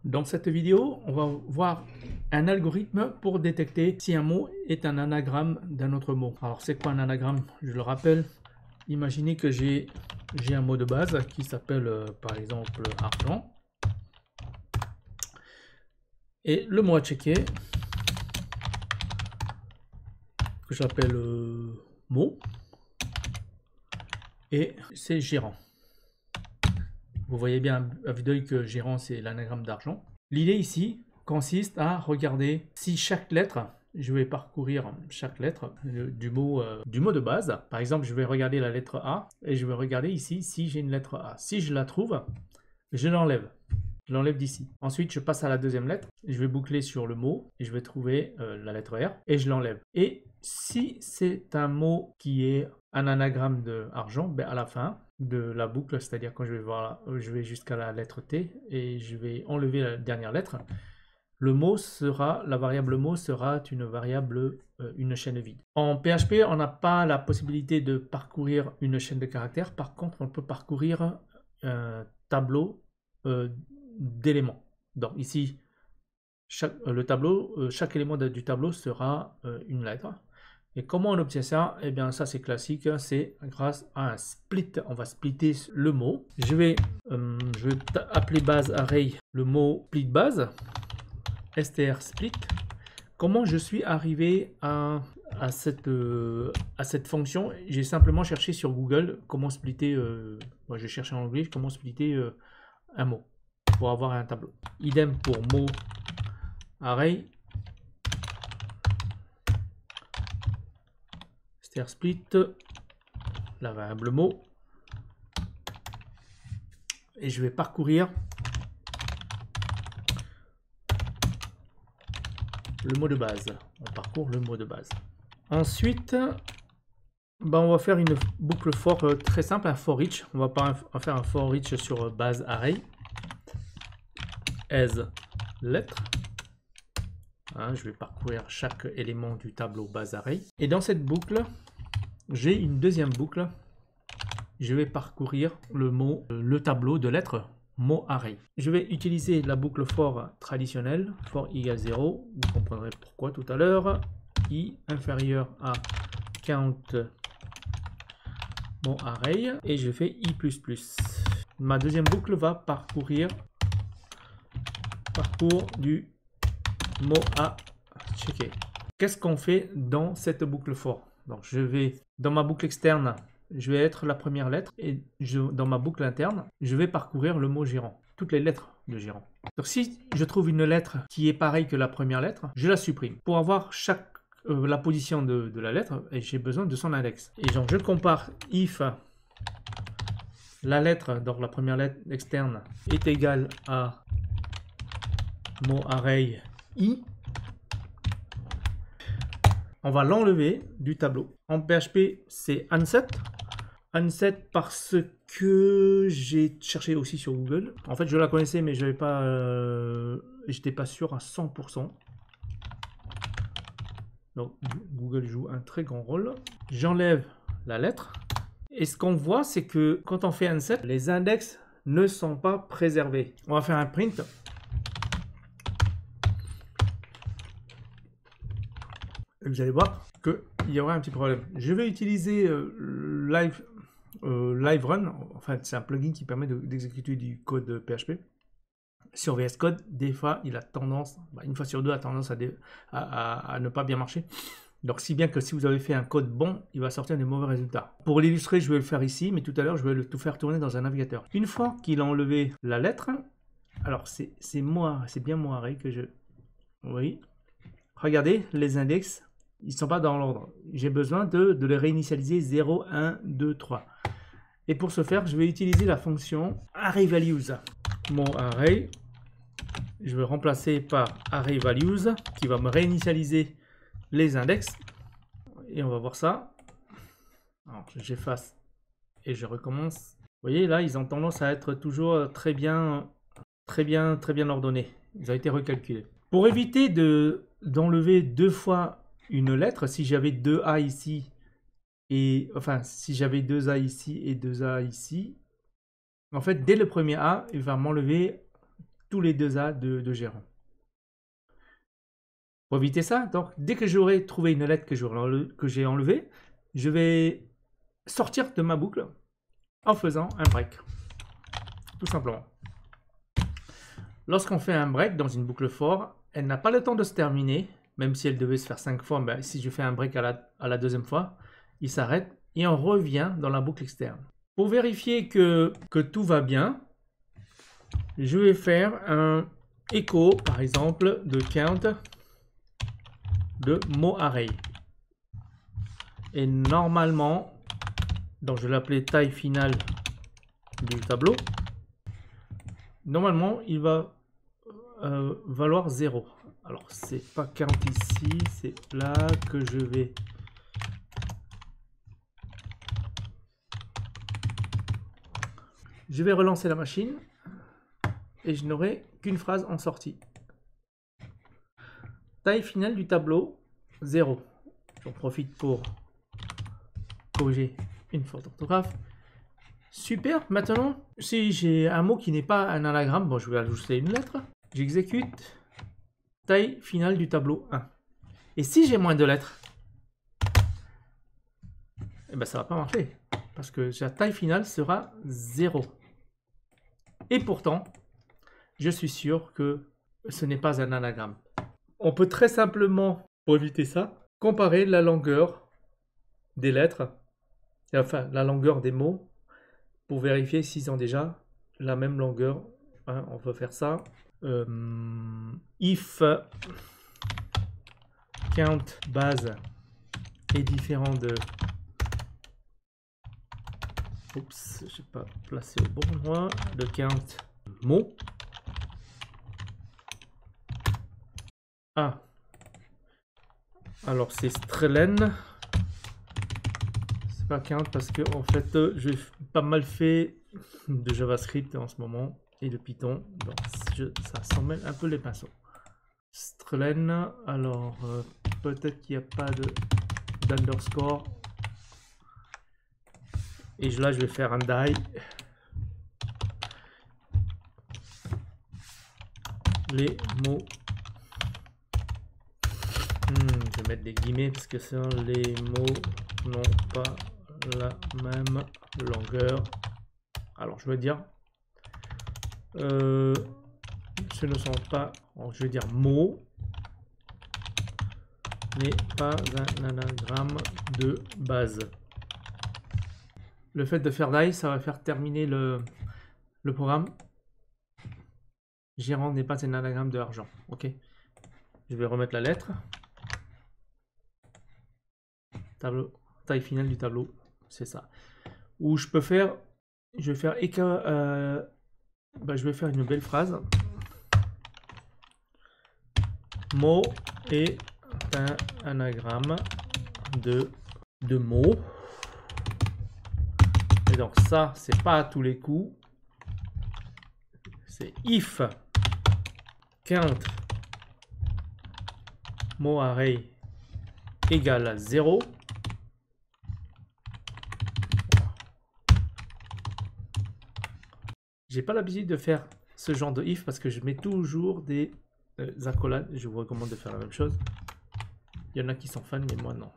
Dans cette vidéo, on va voir un algorithme pour détecter si un mot est un anagramme d'un autre mot. Alors c'est quoi un anagramme? Je le rappelle, imaginez que j'ai un mot de base qui s'appelle par exemple argent. Et le mot à checker, que j'appelle mot, et c'est gérant. Vous voyez bien à vue d'œil que gérant c'est l'anagramme d'argent. L'idée ici consiste à regarder si chaque lettre, je vais parcourir chaque lettre du mot de base. Par exemple, je vais regarder la lettre A et je vais regarder ici si j'ai une lettre A. Si je la trouve, je l'enlève. Je l'enlève d'ici. Ensuite, je passe à la deuxième lettre. Je vais boucler sur le mot et je vais trouver la lettre R et je l'enlève. Et si c'est un mot qui est un anagramme de argent, ben à la fin de la boucle, c'est-à-dire quand je vais voir, je vais jusqu'à la lettre T et je vais enlever la dernière lettre, la variable mot sera une variable, une chaîne vide. En PHP, on n'a pas la possibilité de parcourir une chaîne de caractères. Par contre, on peut parcourir un tableau d'éléments. Donc ici, chaque élément du tableau sera une lettre. Et comment on obtient ça? Eh bien ça c'est classique, c'est grâce à un split. On va splitter le mot. Je vais appeler base array le mot split base, str split. Comment je suis arrivé à cette fonction? J'ai simplement cherché sur Google comment splitter, moi j'ai cherché en anglais comment splitter un mot pour avoir un tableau. Idem pour mot array str split, la variable mot, et je vais parcourir le mot de base. On parcourt le mot de base. Ensuite, on va faire une boucle for très simple, un for each. On va faire un for each sur base array as lettre. Je vais parcourir chaque élément du tableau base array. Et dans cette boucle, j'ai une deuxième boucle. Je vais parcourir le tableau de lettres mot array. Je vais utiliser la boucle for traditionnelle, for égale 0. Vous comprendrez pourquoi tout à l'heure. I inférieur à count mot array. Et je fais i++. Ma deuxième boucle va parcours du mot à checker. Qu'est-ce qu'on fait dans cette boucle for? Donc je vais dans ma boucle externe, je vais être la première lettre et dans ma boucle interne, je vais parcourir le mot gérant, toutes les lettres de gérant. Donc si je trouve une lettre qui est pareille que la première lettre, je la supprime. Pour avoir la position de la lettre, j'ai besoin de son index. Et donc je compare if la lettre, donc la première lettre externe, est égale à mot array i, on va l'enlever du tableau. En PHP, c'est unset. Unset parce que j'ai cherché aussi sur Google. En fait, je la connaissais, mais je n'étais pas sûr à 100%. Donc, Google joue un très grand rôle. J'enlève la lettre. Et ce qu'on voit, c'est que quand on fait unset, les index ne sont pas préservés. On va faire un print. Vous allez voir qu'il y aura un petit problème. Je vais utiliser Live Run. Enfin, c'est un plugin qui permet d'exécuter du code PHP. Sur VS Code, des fois, il a tendance, une fois sur deux, a tendance à ne pas bien marcher. Donc, si bien que si vous avez fait un code bon, il va sortir des mauvais résultats. Pour l'illustrer, je vais le faire ici, mais tout à l'heure, je vais tout faire tourner dans un navigateur. Une fois qu'il a enlevé la lettre, alors c'est bien moi array que je... Oui. Regardez, les index, ils ne sont pas dans l'ordre. J'ai besoin de les réinitialiser 0, 1, 2, 3. Et pour ce faire, je vais utiliser la fonction ArrayValues. Mon array, je vais remplacer par ArrayValues qui va me réinitialiser les index. Et on va voir ça. Alors, j'efface et je recommence. Vous voyez, là, ils ont tendance à être toujours très bien ordonnés. Ils ont été recalculés. Pour éviter d'enlever deux fois une lettre, si j'avais deux A ici, si j'avais deux A ici et deux A ici, en fait, dès le premier A, il va m'enlever tous les 2A de gérant. Pour éviter ça, donc dès que j'aurai trouvé une lettre que j'ai enlevée, je vais sortir de ma boucle en faisant un break. Tout simplement. Lorsqu'on fait un break dans une boucle for, elle n'a pas le temps de se terminer, même si elle devait se faire 5 fois. Ben, si je fais un break à la deuxième fois, il s'arrête et on revient dans la boucle externe. Pour vérifier que tout va bien, je vais faire un echo, par exemple, de count de mot array. Et normalement, donc je vais l'appeler taille finale du tableau. Normalement, il va valoir 0. Alors, c'est pas 40 ici, c'est là que je vais. Je vais relancer la machine et je n'aurai qu'une phrase en sortie. Taille finale du tableau, 0. J'en profite pour corriger une faute d'orthographe. Super, maintenant, si j'ai un mot qui n'est pas un anagramme, bon, je vais ajouter une lettre. J'exécute taille finale du tableau 1. Et si j'ai moins de lettres, eh ben, ça va pas marcher. Parce que la taille finale sera 0. Et pourtant, je suis sûr que ce n'est pas un anagramme. On peut très simplement, pour éviter ça, comparer la longueur des lettres, enfin la longueur des mots, pour vérifier s'ils ont déjà la même longueur. Hein, on peut faire ça. If count base est différent de... Oups, je n'ai pas placé au bon endroit. De count mot. Ah. Alors c'est strlen. C'est pas count parce que en fait j'ai pas mal fait de JavaScript en ce moment et de Python. Donc ça s'en mêle un peu les pinceaux. Strlen, alors peut-être qu'il n'y a pas d'underscore. Et là je vais faire un die. Les mots. Je vais mettre des guillemets parce que les mots n'ont pas la même longueur. Alors je veux dire ce ne sont pas, je vais dire mots n'est pas un anagramme de base. Le fait de faire die, ça va faire terminer le programme. Gérant n'est pas un anagramme de argent. Ok. Je vais remettre la lettre. Tableau, taille finale du tableau, c'est ça. Ou je peux faire, je vais faire je vais faire une belle phrase. Mot est un anagramme de mots. Et donc ça, c'est pas à tous les coups. C'est if count mot array égale à 0. J'ai pas l'habitude de faire ce genre de if parce que je mets toujours des accolades. Je vous recommande de faire la même chose. Il y en a qui sont fans, mais moi non.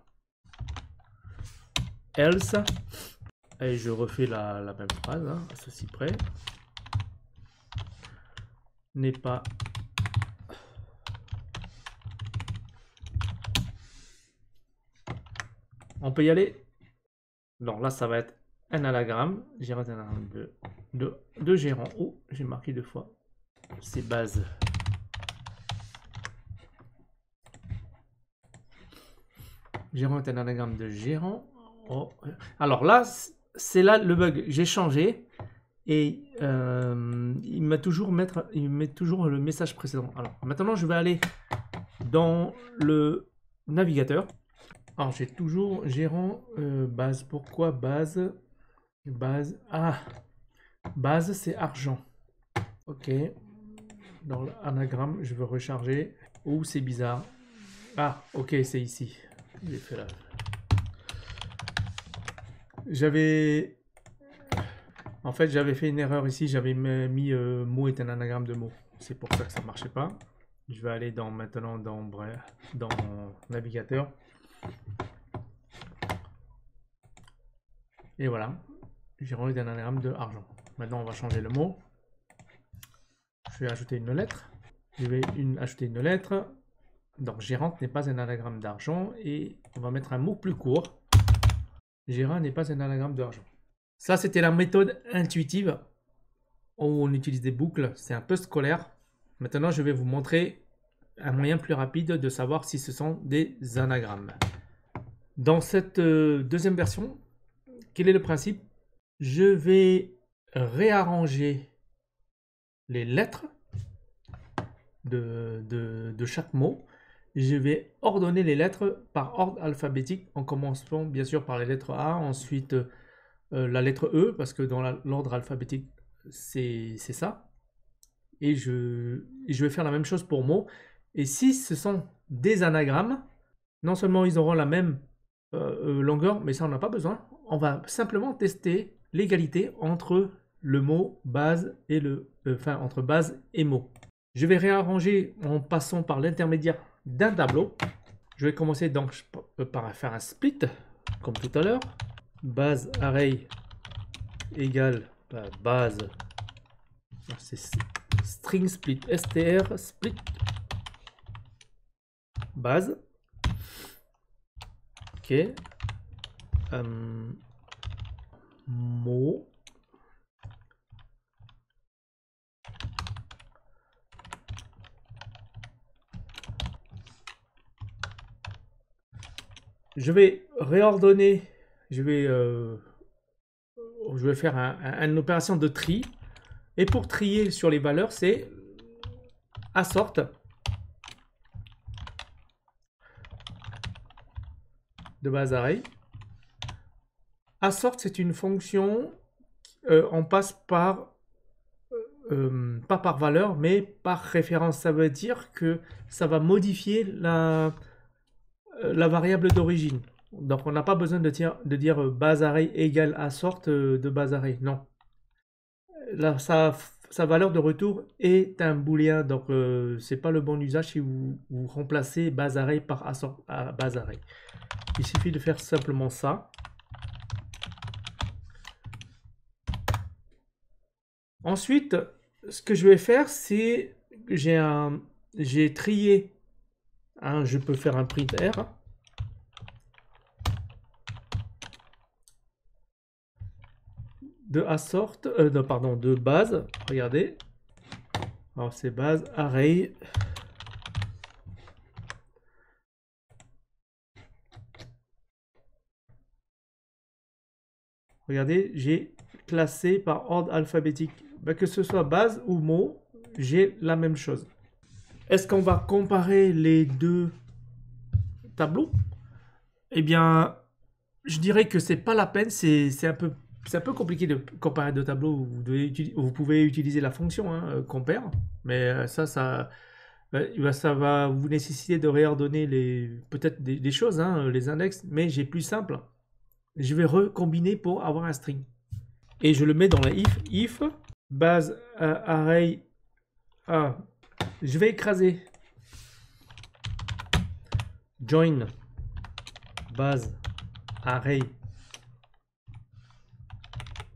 Else, et je refais la même phrase, hein, à ceci près. N'est pas on peut y aller. Donc là, ça va être un anagramme. J'ai raté un anagramme de gérant. Oh, j'ai marqué 2 fois. C'est base. Gérant est un anagramme de gérant. Oh. Alors là, c'est là le bug. J'ai changé et il met toujours le message précédent. Alors maintenant, je vais aller dans le navigateur. Alors j'ai toujours gérant base. Pourquoi base? Base. Ah, base c'est argent. Ok. Dans l'anagramme, je veux recharger. Oh, c'est bizarre. Ah, ok, c'est ici. J'ai fait là. En fait, j'avais fait une erreur ici. J'avais mis mot est un anagramme de mot. c'est pour ça que ça ne marchait pas. Je vais aller maintenant dans navigateur. Et voilà, j'ai rendu un anagramme de argent. Maintenant, on va changer le mot. Je vais ajouter une lettre. Je vais ajouter une lettre. Donc, gérante n'est pas un anagramme d'argent. Et on va mettre un mot plus court. Gérant n'est pas un anagramme d'argent. Ça, c'était la méthode intuitive où on utilise des boucles. C'est un peu scolaire. Maintenant, je vais vous montrer un moyen plus rapide de savoir si ce sont des anagrammes. Dans cette deuxième version, quel est le principe? Je vais réarranger les lettres de chaque mot. Je vais ordonner les lettres par ordre alphabétique en commençant bien sûr par les lettres A, ensuite la lettre E, parce que dans l'ordre alphabétique, c'est ça. Et je vais faire la même chose pour mots. Et si ce sont des anagrammes, non seulement ils auront la même longueur, mais ça on n'a pas besoin. On va simplement tester l'égalité entre le mot base et entre base et mot. Je vais réarranger en passant par l'intermédiaire d'un tableau. Je vais commencer donc par faire un split, comme tout à l'heure. Base array égale base, c'est string split, str split base. Ok. Mot. Je vais réordonner, je vais faire une opération de tri. Et pour trier sur les valeurs, c'est assort de base array. Assort, c'est une fonction, on passe par, pas par valeur, mais par référence. Ça veut dire que ça va modifier la variable d'origine. Donc on n'a pas besoin de dire base array égale assort de base array. Non. Là, sa valeur de retour est un booléen. Donc c'est pas le bon usage si vous remplacez base array par assort à base array. Il suffit de faire simplement ça. Ensuite, ce que je vais faire, c'est j'ai trié. Je peux faire un print R. De assort, pardon, de base. Regardez. Alors c'est base array. Regardez, j'ai classé par ordre alphabétique. Que ce soit base ou mot, j'ai la même chose. Est-ce qu'on va comparer les deux tableaux? Eh bien, je dirais que c'est pas la peine. C'est un peu compliqué de comparer deux tableaux. Vous pouvez utiliser la fonction compare, mais ça va vous nécessiter de réordonner peut-être des choses, les index, mais j'ai plus simple. Je vais recombiner pour avoir un string. Et je le mets dans la if base array A. Je vais écraser join base array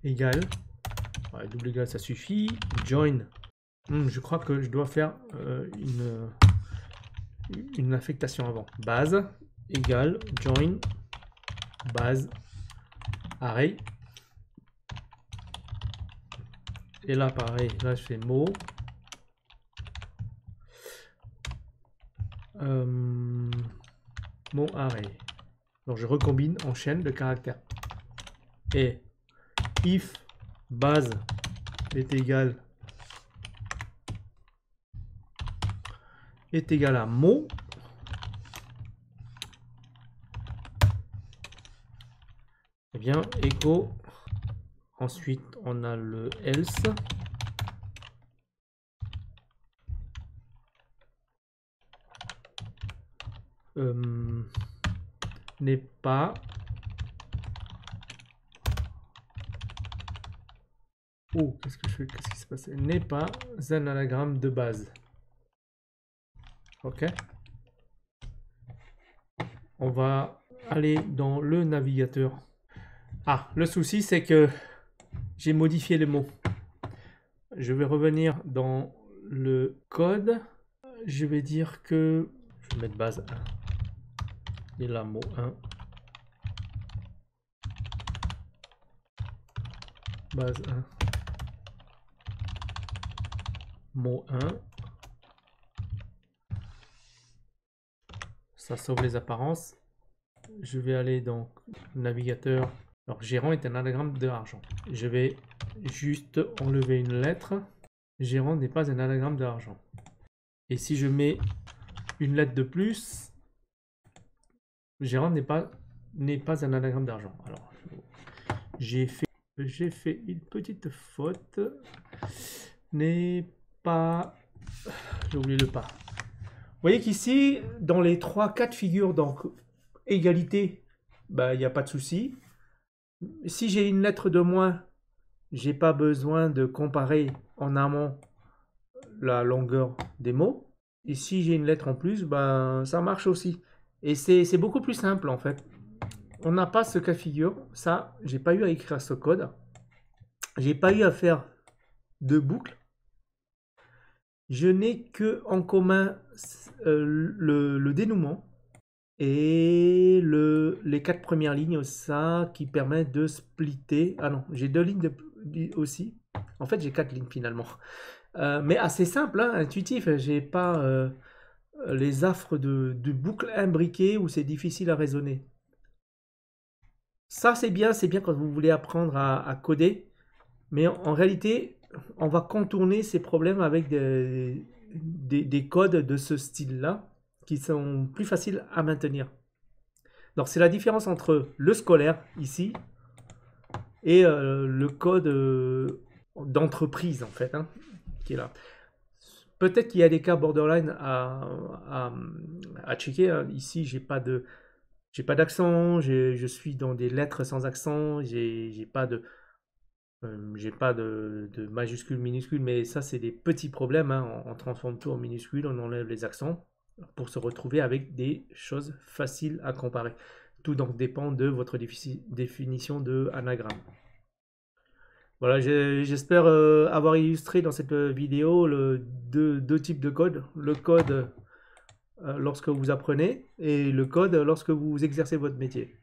égale, double égal ça suffit, join. Je crois que je dois faire une affectation avant. Base égale join base array. Et là pareil, là je fais mot. Mot array. Donc je recombine en chaîne de caractères. Et if base est égal à mot, eh bien echo. Ensuite on a le else. N'est pas Oh, qu'est-ce que je fais? Qu'est-ce qui se passe? N'est pas un anagramme de base. Ok. On va aller dans le navigateur. Ah, le souci, c'est que j'ai modifié les mots. Je vais revenir dans le code. Je vais dire que... Je vais mettre base 1. Et là, mot 1. Base 1. Mot 1. Ça sauve les apparences. Je vais aller dans le navigateur. Alors, gérant est un anagramme de argent. Je vais juste enlever une lettre. Gérant n'est pas un anagramme de argent. Et si je mets une lettre de plus, gérant n'est pas un anagramme d'argent. Alors, j'ai fait une petite faute. N'est pas... J'ai oublié le pas. Vous voyez qu'ici, dans les 3 cas de figure, donc égalité, bah, il n'y a pas de souci. Si j'ai une lettre de moins, j'ai pas besoin de comparer en amont la longueur des mots. Et si j'ai une lettre en plus, ben, ça marche aussi. Et c'est beaucoup plus simple en fait. On n'a pas ce cas de figure. Ça, j'ai pas eu à écrire ce code. J'ai pas eu à faire de boucle. Je n'ai que en commun le dénouement et les 4 premières lignes, ça qui permet de splitter. Ah non, j'ai 2 lignes aussi. En fait, j'ai 4 lignes finalement. Mais assez simple, hein, intuitif. J'ai pas les affres de boucles imbriquées où c'est difficile à raisonner. Ça, c'est bien quand vous voulez apprendre à coder. Mais en réalité, on va contourner ces problèmes avec des codes de ce style-là qui sont plus faciles à maintenir. Donc, c'est la différence entre le scolaire, ici, et le code d'entreprise, en fait, hein, qui est là. Peut-être qu'il y a des cas borderline à checker. Hein. Ici, j'ai pas d'accent, je suis dans des lettres sans accent, j'ai pas de majuscules, minuscules, mais ça, c'est des petits problèmes. Hein. On transforme tout en minuscules, on enlève les accents pour se retrouver avec des choses faciles à comparer. Tout donc dépend de votre définition de anagramme. Voilà, j'espère avoir illustré dans cette vidéo deux types de codes. Le code lorsque vous apprenez et le code lorsque vous exercez votre métier.